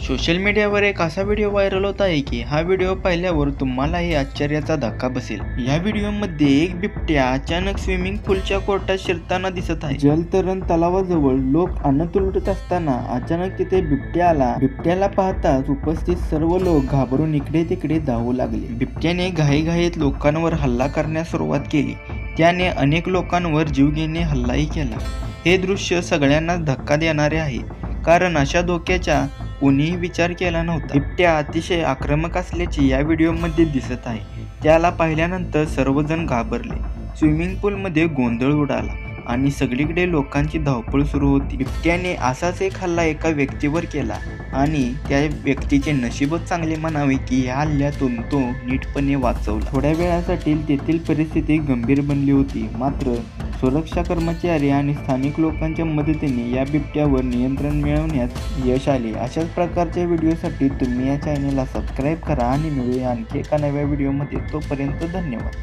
Social मीडियावर एक असा व्हिडिओ व्हायरल होत आहे की हा व्हिडिओ पाहिल्यावर तुम्हालाही आश्चर्याचा धक्का बसेल। या व्हिडिओमध्ये एक बिबट्या अचानक स्विमिंग पूलच्या कोर्टात शिरताना दिसत आहे। जलतरण तलावाजवळ लोक अनंत लुटत असताना अचानक तिथे बिबट्या आला। बिबट्याला पाहताच उपस्थित सर्व लोक घाबरून इकडे तिकडे धावू लागले। बिबट्याने घाईघाईत लोकांवर हल्ला करण्यास सुरुवात केली। त्याने अनेक लोकांवर जीवघेणे हल्लाही केला। हे दृश्य सगळ्यांनाच धक्का देणारे आहे, कारण अशा धोक्याचा कोणीही विचार केला नव्हता। बिबट्या अतिशय आक्रमक असल्याचे या व्हिडिओमध्ये दिसत आहे। त्याला पाहिल्यानंतर सर्वजण घाबरले। स्विमिंग पूलमध्ये गोंधळ उडाला आणि सगळीकडे लोकांची धावपळ सुरू होती। बिबट्याने असाच एक हल्ला एका व्यक्तीवर केला आणि त्या व्यक्तीचे नशीबच चांगले म्हणावे की या हल्ल्यातून तो नीटपणे वाचवला। थोड्या वेळासाठी तेथील परिस्थिती गंभीर बनली होती, मात्र सुरक्षा कर्मचारी आणि स्थानिक लोकांच्या मदतीने या बिबट्यावर नियंत्रण मिळवण्यात यश आले। अशाच प्रकारच्या व्हिडिओसाठी तुम्ही या चॅनलला सबस्क्राईब करा आणि मिळूया आणखी एका नव्या व्हिडिओमध्ये। तोपर्यंत धन्यवाद।